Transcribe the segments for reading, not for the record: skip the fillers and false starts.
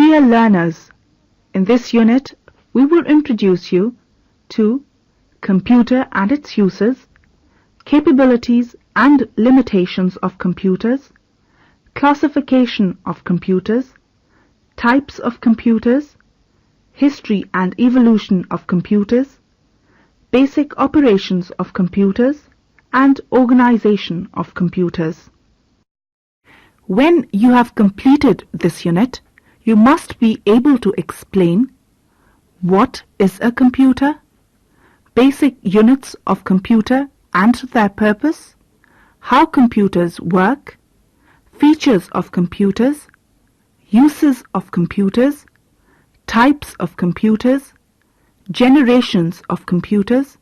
Dear learners, in this unit we will introduce you to computer and its uses, capabilities and limitations of computers, classification of computers, types of computers, history and evolution of computers, basic operations of computers, and organization of computers. When you have completed this unit, you must be able to explain what is a computer, basic units of computer and their purpose, how computers work, features of computers, uses of computers, types of computers, generations of computers,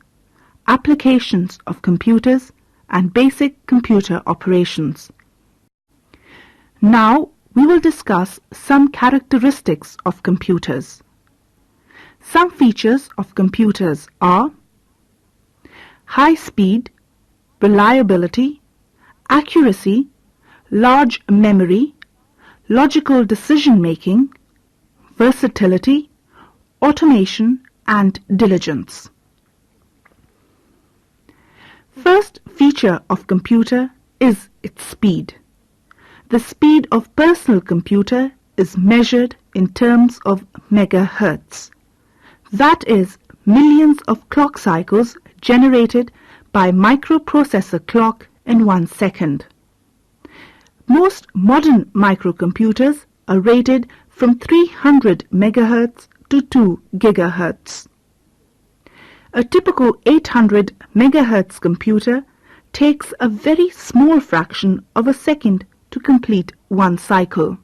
applications of computers, and basic computer operations. Now we will discuss some characteristics of computers. Some features of computers are high speed, reliability, accuracy, large memory, logical decision-making, versatility, automation, and diligence. First feature of computer is its speed. The speed of personal computer is measured in terms of megahertz. That is, millions of clock cycles generated by microprocessor clock in 1 second. Most modern microcomputers are rated from 300 megahertz to 2 gigahertz. A typical 800 megahertz computer takes a very small fraction of a second to complete 1 cycle.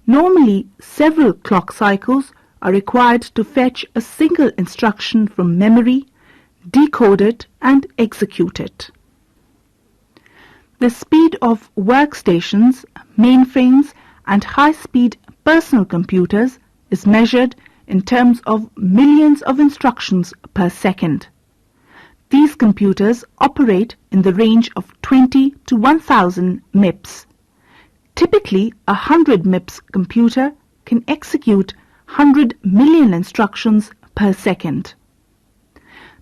Normally, several clock cycles are required to fetch a single instruction from memory, decode it, and execute it. The speed of workstations, mainframes, and high-speed personal computers is measured in terms of millions of instructions per second. These computers operate in the range of 20 to 1000 MIPS. Typically, a 100 MIPS computer can execute 100 million instructions per second.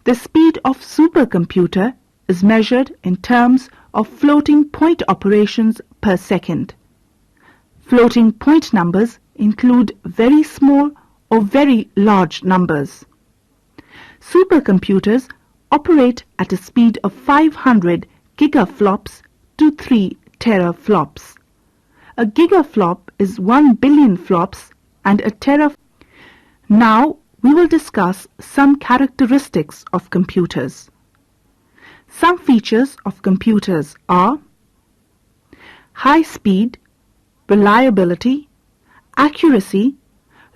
The speed of supercomputer is measured in terms of floating point operations per second. Floating point numbers include very small or very large numbers. Supercomputers operate at a speed of 500 gigaflops to 3 teraflops. A gigaflop is 1 billion flops and a teraflop. Now we will discuss some characteristics of computers. Some features of computers are high speed, reliability, accuracy,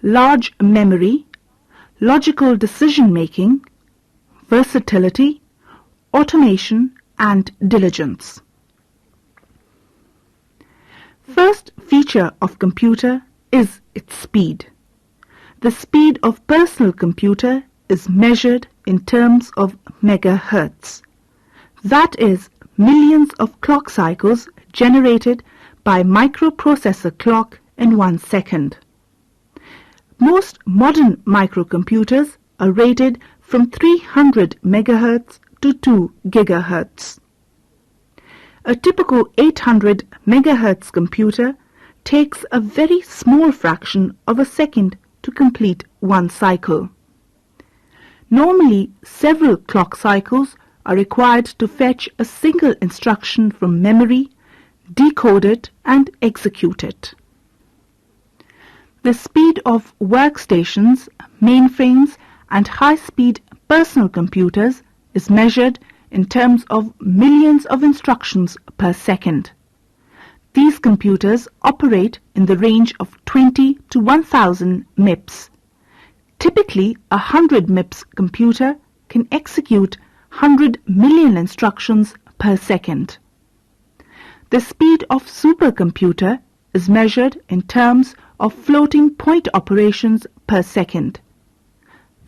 large memory, logical decision-making, versatility, automation, and diligence. First feature of computer is its speed. The speed of personal computer is measured in terms of megahertz. That is, millions of clock cycles generated by microprocessor clock in 1 second. Most modern microcomputers are rated from 300 megahertz to 2 gigahertz. A typical 800 megahertz computer takes a very small fraction of a second to complete 1 cycle. Normally, several clock cycles are required to fetch a single instruction from memory, decode it, and execute it. The speed of workstations, mainframes, and high-speed personal computers is measured in terms of millions of instructions per second. These computers operate in the range of 20 to 1000 MIPS. Typically, a 100 MIPS computer can execute 100 million instructions per second. The speed of supercomputer is measured in terms of floating point operations per second.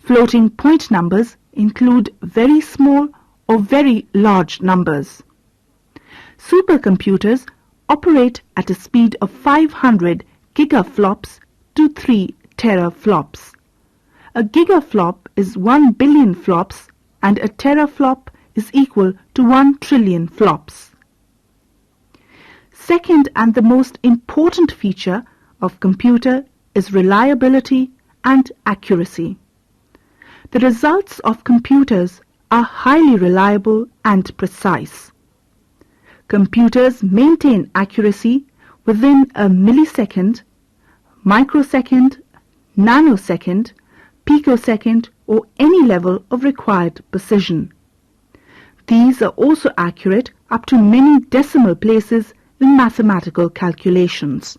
Floating point numbers include very small or very large numbers. Supercomputers operate at a speed of 500 gigaflops to 3 teraflops. A gigaflop is 1 billion flops and a teraflop is equal to 1 trillion flops. Second and the most important feature of computer is reliability and accuracy. The results of computers are highly reliable and precise. Computers maintain accuracy within a millisecond, microsecond, nanosecond, picosecond, or any level of required precision. These are also accurate up to many decimal places in mathematical calculations.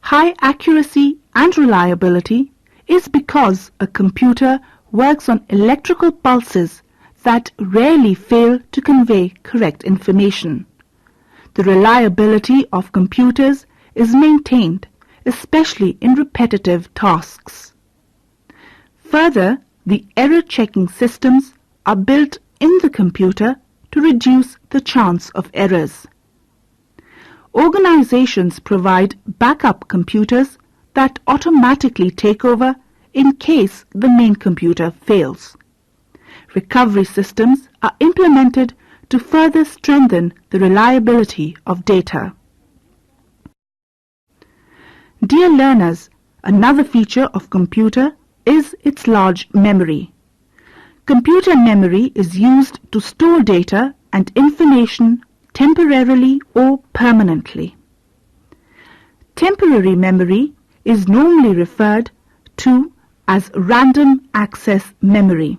High accuracy and reliability is because a computer works on electrical pulses that rarely fail to convey correct information. The reliability of computers is maintained, especially in repetitive tasks. Further, the error-checking systems are built in the computer to reduce the chance of errors. Organizations provide backup computers that automatically take over in case the main computer fails. Recovery systems are implemented to further strengthen the reliability of data. Dear learners, another feature of computer is its large memory. Computer memory is used to store data and information temporarily or permanently. Temporary memory is normally referred to as random access memory.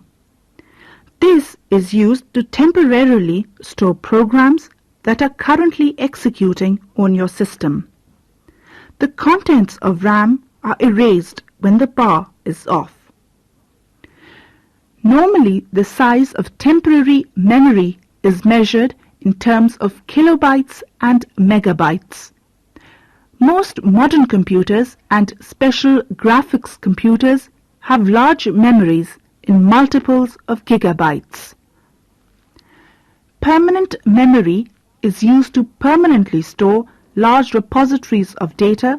This is used to temporarily store programs that are currently executing on your system. The contents of RAM are erased when the power is off. Normally, the size of temporary memory is measured in terms of kilobytes and megabytes. Most modern computers and special graphics computers have large memories in multiples of gigabytes. Permanent memory is used to permanently store large repositories of data,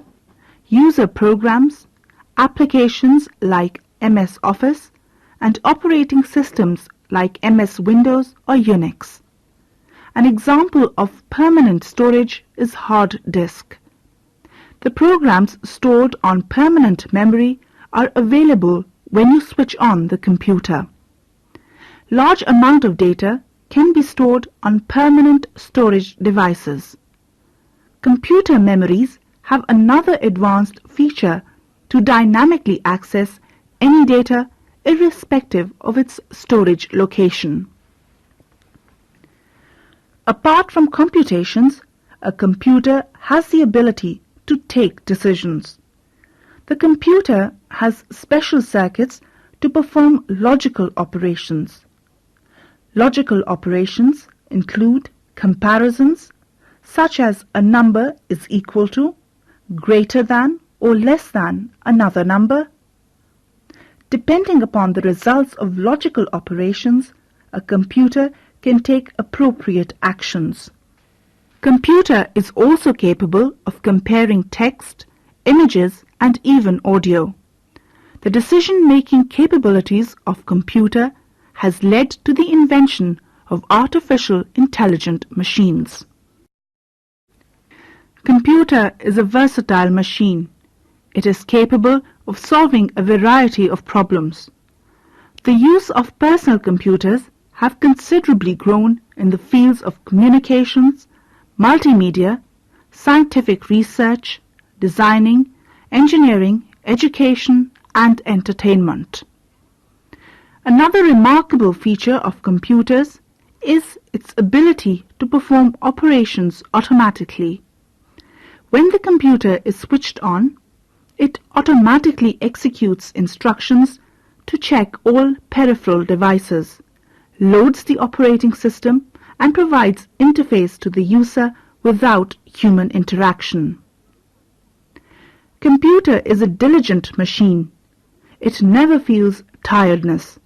user programs, applications like MS Office, and operating systems like MS Windows or Unix. An example of permanent storage is hard disk. The programs stored on permanent memory are available when you switch on the computer. Large amount of data can be stored on permanent storage devices. Computer memories have another advanced feature to dynamically access any data irrespective of its storage location. Apart from computations, a computer has the ability to take decisions. The computer has special circuits to perform logical operations. Logical operations include comparisons, such as a number is equal to, greater than, or less than another number. Depending upon the results of logical operations, a computer can take appropriate actions. Computer is also capable of comparing text, images, and even audio. The decision-making capabilities of computer has led to the invention of artificial intelligent machines. Computer is a versatile machine. It is capable of solving a variety of problems. The use of personal computers have considerably grown in the fields of communications, multimedia, scientific research, designing, engineering, education, and entertainment. Another remarkable feature of computers is its ability to perform operations automatically. When the computer is switched on, it automatically executes instructions to check all peripheral devices, loads the operating system, and provides interface to the user without human interaction. Computer is a diligent machine. It never feels tiredness.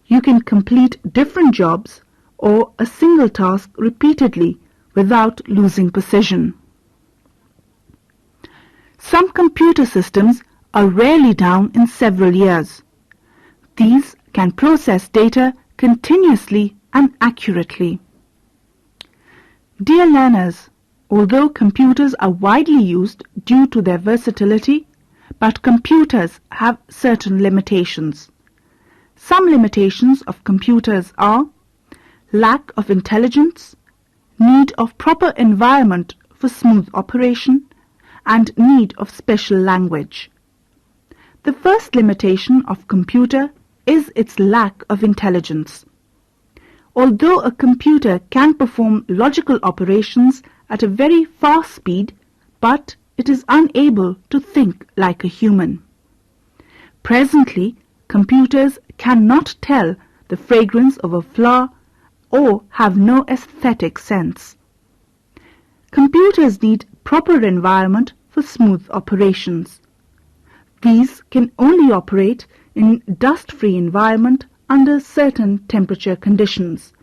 You can complete different jobs or a single task repeatedly without losing precision. Some computer systems are rarely down in several years. These can process data continuously and accurately. Dear learners, although computers are widely used due to their versatility, but computers have certain limitations. Some limitations of computers are lack of intelligence, need of proper environment for smooth operation, and need of special language. The first limitation of computer is its lack of intelligence. Although a computer can perform logical operations at a very fast speed, but it is unable to think like a human. Presently, computers cannot tell the fragrance of a flower or have no aesthetic sense. Computers need proper environment for smooth operations. These can only operate in dust-free environment under certain temperature conditions.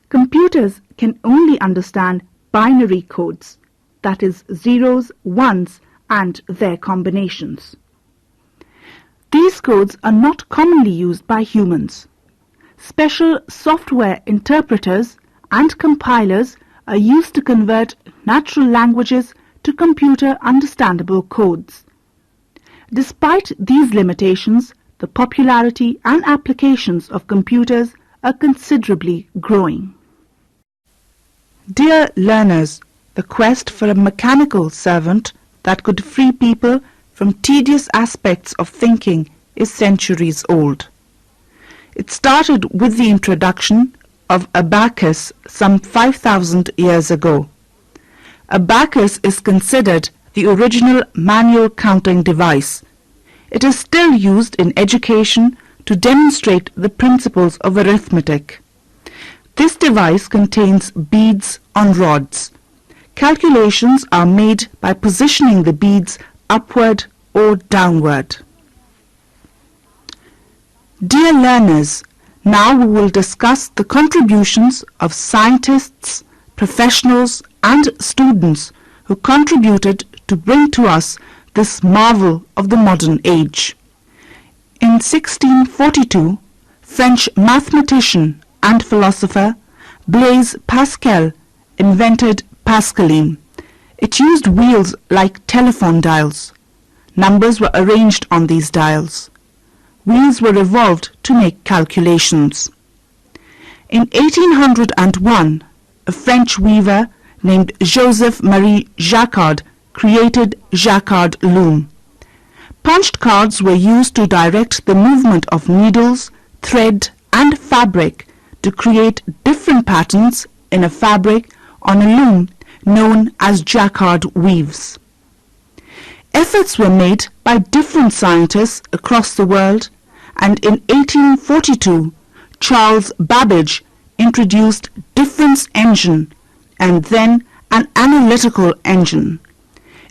Computers can only understand binary codes, that is zeros, ones, and their combinations. These codes are not commonly used by humans. Special software interpreters and compilers are used to convert natural languages to computer understandable codes. Despite these limitations, the popularity and applications of computers are considerably growing. Dear learners, the quest for a mechanical servant that could free people from tedious aspects of thinking is centuries old. It started with the introduction of abacus some 5,000 years ago. Abacus is considered the original manual counting device. It is still used in education to demonstrate the principles of arithmetic. This device contains beads on rods. Calculations are made by positioning the beads upward or downward. Dear learners, now we will discuss the contributions of scientists, professionals and students who contributed to bring to us this marvel of the modern age. In 1642, French mathematician and philosopher Blaise Pascal invented Pascaline. It used wheels like telephone dials. Numbers were arranged on these dials. Wheels were revolved to make calculations. In 1801, a French weaver named Joseph-Marie Jacquard created Jacquard loom. Punched cards were used to direct the movement of needles, thread and fabric to create different patterns in a fabric on a loom known as Jacquard weaves. Efforts were made by different scientists across the world, and in 1842 Charles Babbage introduced difference engine and then an analytical engine.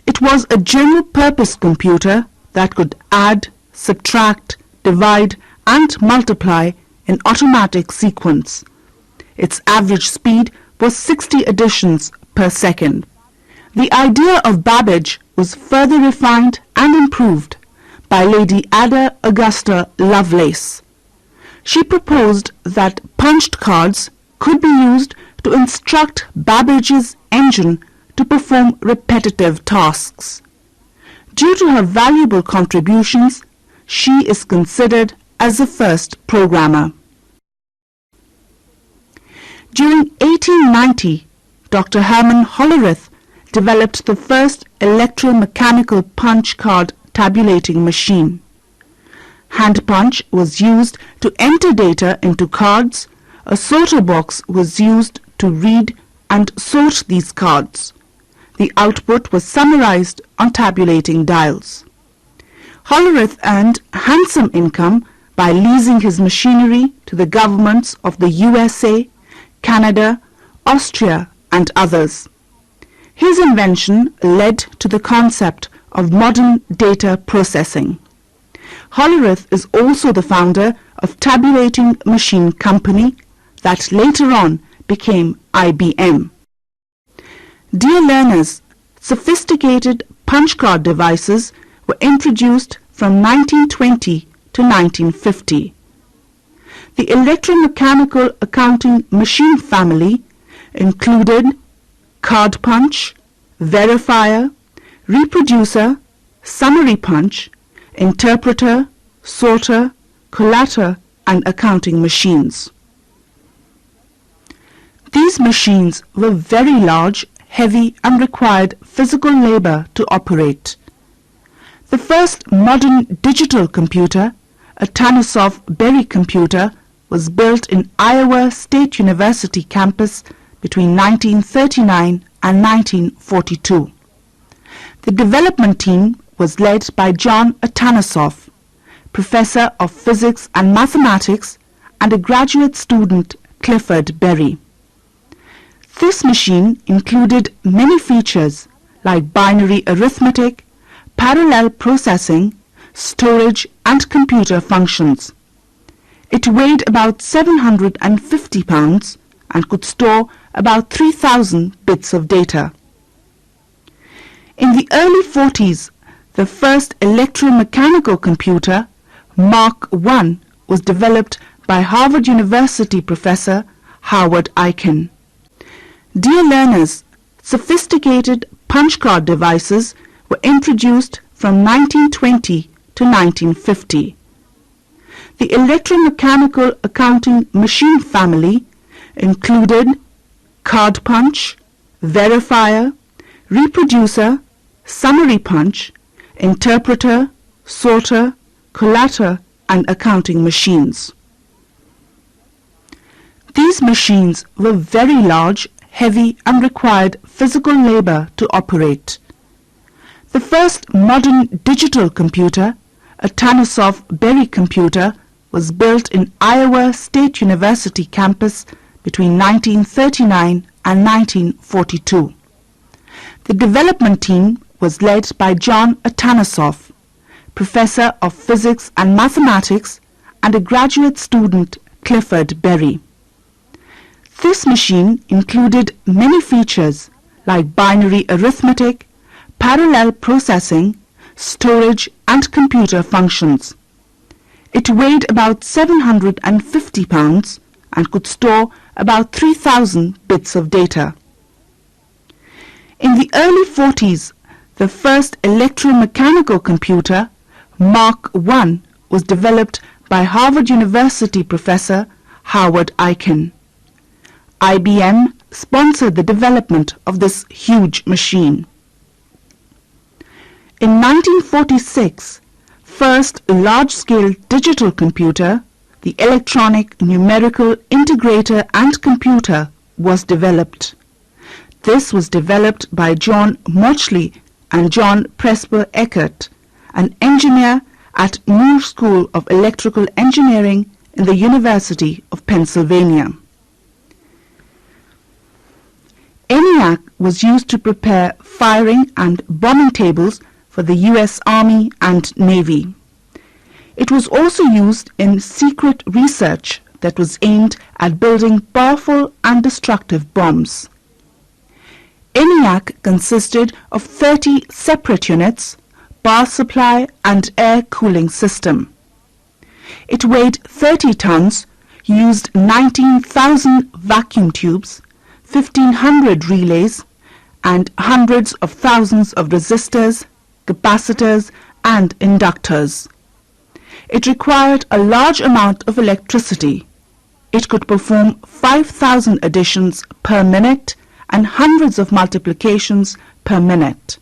It was a general-purpose computer that could add, subtract, divide and multiply in automatic sequence. Its average speed was 60 additions per second. The idea of Babbage was further refined and improved by Lady Ada Augusta Lovelace. She proposed that punched cards could be used to instruct Babbage's engine to perform repetitive tasks. Due to her valuable contributions, she is considered as the first programmer. During 1890, Dr. Herman Hollerith developed the first electromechanical punch card tabulating machine. Hand punch was used to enter data into cards. A sorter box was used to read and sort these cards. The output was summarized on tabulating dials. Hollerith earned handsome income by leasing his machinery to the governments of the USA, Canada, Austria and others. His invention led to the concept of modern data processing. Hollerith is also the founder of Tabulating Machine Company that later on became IBM. Dear learners, sophisticated punch card devices were introduced from 1920 to 1950. The electromechanical accounting machine family included card punch, verifier, reproducer, summary punch, interpreter, sorter, collator, and accounting machines. These machines were very large, heavy, and required physical labor to operate. The first modern digital computer, a Tanasoff Berry computer, was built in Iowa State University campus between 1939 and 1942. The development team was led by John Atanasoff, professor of physics and mathematics, and a graduate student, Clifford Berry. This machine included many features like binary arithmetic, parallel processing, storage, and computer functions. It weighed about 750 pounds and could store about 3,000 bits of data. In the early 40s, the first electromechanical computer, Mark I, was developed by Harvard University professor Howard Aiken. Dear learners, sophisticated punch card devices were introduced from 1920 to 1950. The electromechanical accounting machine family included card punch, verifier, reproducer, summary punch, interpreter, sorter, collator, and accounting machines. These machines were very large, heavy, and required physical labor to operate. The first modern digital computer, a Tanasoff Berry computer, was built in Iowa State University campus between 1939 and 1942. The development team was led by John Atanasoff, professor of physics and mathematics, and a graduate student, Clifford Berry. This machine included many features like binary arithmetic, parallel processing, storage, and computer functions. It weighed about 750 pounds and could store about 3,000 bits of data. In the early 40s, the first electromechanical computer, Mark I, was developed by Harvard University professor Howard Aiken. IBM sponsored the development of this huge machine. In 1946, first large-scale digital computer, the Electronic Numerical Integrator and Computer, was developed. This was developed by John Mauchly and John Presper Eckert, an engineer at Moore School of Electrical Engineering in the University of Pennsylvania. ENIAC was used to prepare firing and bombing tables for the U.S. Army and Navy. It was also used in secret research that was aimed at building powerful and destructive bombs. ENIAC consisted of 30 separate units, power supply and air cooling system. It weighed 30 tons, used 19,000 vacuum tubes, 1,500 relays, and hundreds of thousands of resistors, capacitors, and inductors. It required a large amount of electricity. It could perform 5,000 additions per minute and hundreds of multiplications per minute.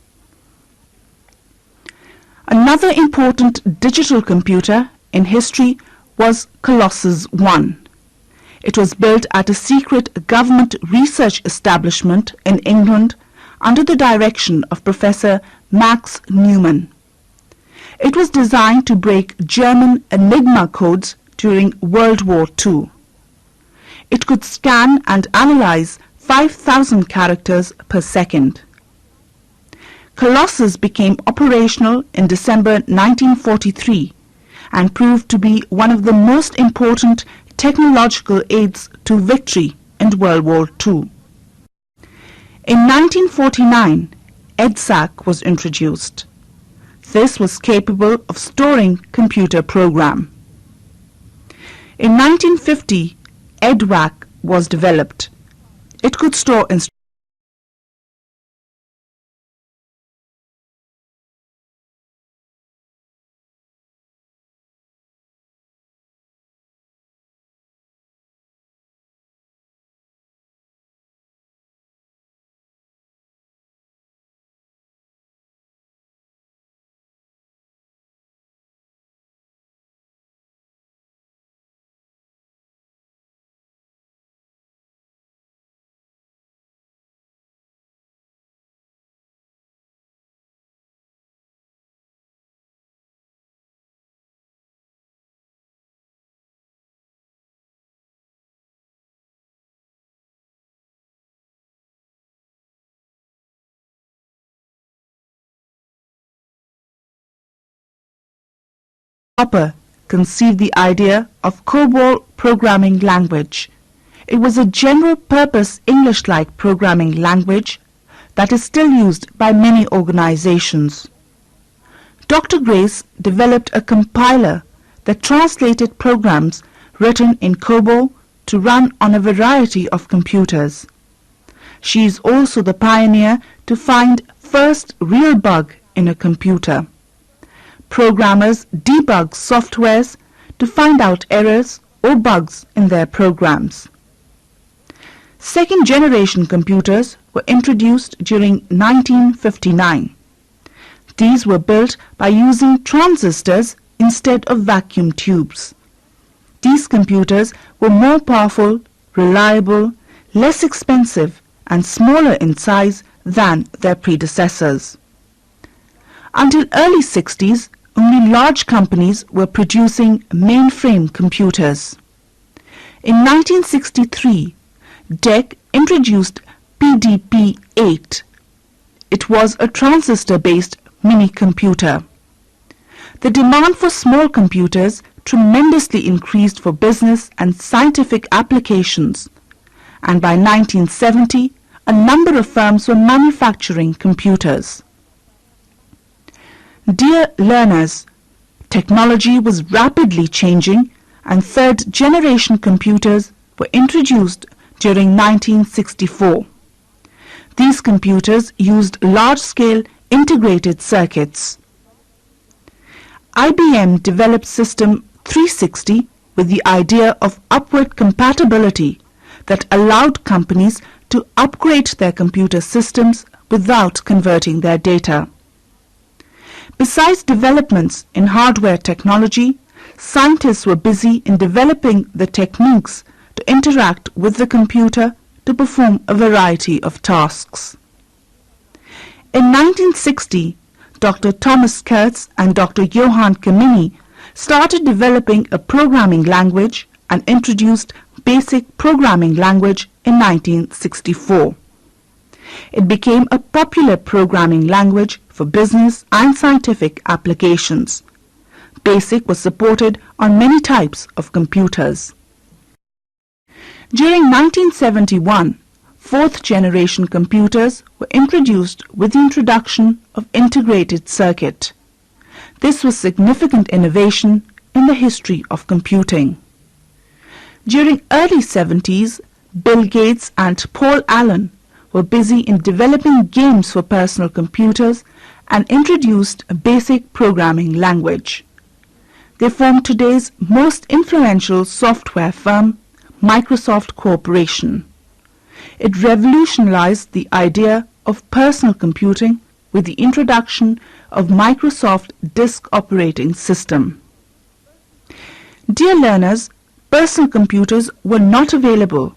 Another important digital computer in history was Colossus I. It was built at a secret government research establishment in England under the direction of Professor Max Neumann. It was designed to break German Enigma codes during World War II. It could scan and analyze 5,000 characters per second. Colossus became operational in December 1943 and proved to be one of the most important technological aids to victory in World War II. In 1949, EDSAC was introduced. This was capable of storing computer program. In 1950, EDWAC was developed. It could store instructions. Hopper conceived the idea of COBOL programming language. It was a general-purpose English-like programming language that is still used by many organizations. Dr. Grace developed a compiler that translated programs written in COBOL to run on a variety of computers. She is also the pioneer to find first real bug in a computer. Programmers debug softwares to find out errors or bugs in their programs. Second-generation computers were introduced during 1959. These were built by using transistors instead of vacuum tubes. These computers were more powerful, reliable, less expensive, and smaller in size than their predecessors. Until early 60s, only large companies were producing mainframe computers. In 1963, DEC introduced PDP-8. It was a transistor-based mini-computer. The demand for small computers tremendously increased for business and scientific applications, and by 1970, a number of firms were manufacturing computers. Dear learners, technology was rapidly changing and third-generation computers were introduced during 1964. These computers used large-scale integrated circuits. IBM developed System 360 with the idea of upward compatibility that allowed companies to upgrade their computer systems without converting their data. Besides developments in hardware technology, scientists were busy in developing the techniques to interact with the computer to perform a variety of tasks. In 1960, Dr. Thomas Kurtz and Dr. Johann Kamini started developing a programming language and introduced Basic Programming Language in 1964. It became a popular programming language for business and scientific applications. BASIC was supported on many types of computers. During 1971, fourth-generation computers were introduced with the introduction of integrated circuit. This was significant innovation in the history of computing. During early 70s, Bill Gates and Paul Allen were busy in developing games for personal computers and introduced a basic programming language. They formed today's most influential software firm, Microsoft Corporation. It revolutionized the idea of personal computing with the introduction of Microsoft Disk Operating System. Dear learners, personal computers were not available.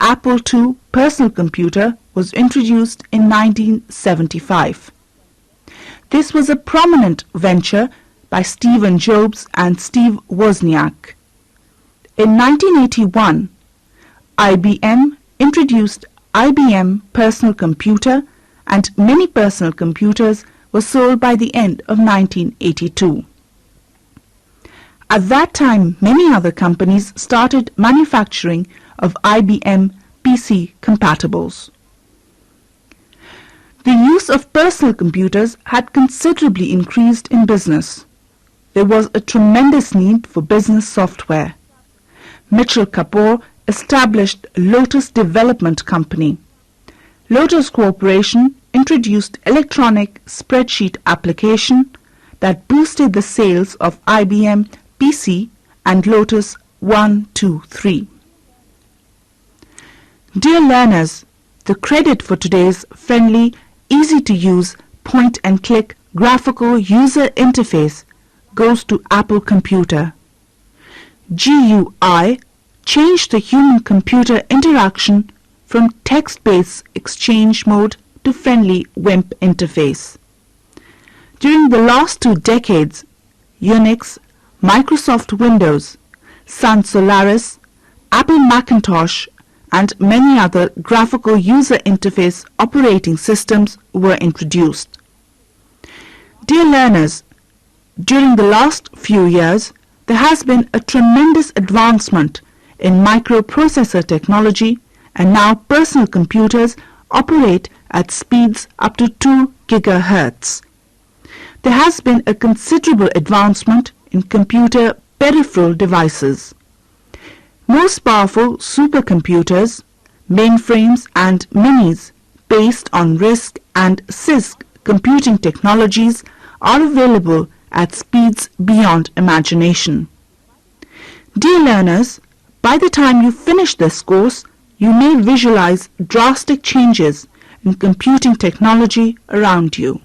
Apple II personal computer was introduced in 1975. This was a prominent venture by Stephen Jobs and Steve Wozniak. In 1981, IBM introduced IBM Personal Computer, and many personal computers were sold by the end of 1982. At that time, many other companies started manufacturing of IBM PC compatibles. The use of personal computers had considerably increased in business. There was a tremendous need for business software. Mitchell Kapoor established Lotus Development Company. Lotus Corporation introduced electronic spreadsheet application that boosted the sales of IBM PC and Lotus 123. Dear learners, the credit for today's friendly, easy-to-use, point-and-click graphical user interface goes to Apple Computer. GUI changed the human-computer interaction from text-based exchange mode to friendly WIMP interface. During the last 2 decades, Unix, Microsoft Windows, Sun Solaris, Apple Macintosh, and many other graphical user interface operating systems were introduced. Dear learners, during the last few years, there has been a tremendous advancement in microprocessor technology, and now personal computers operate at speeds up to 2 GHz. There has been a considerable advancement in computer peripheral devices. Most powerful supercomputers, mainframes and minis based on RISC and CISC computing technologies are available at speeds beyond imagination. Dear learners, by the time you finish this course, you may visualize drastic changes in computing technology around you.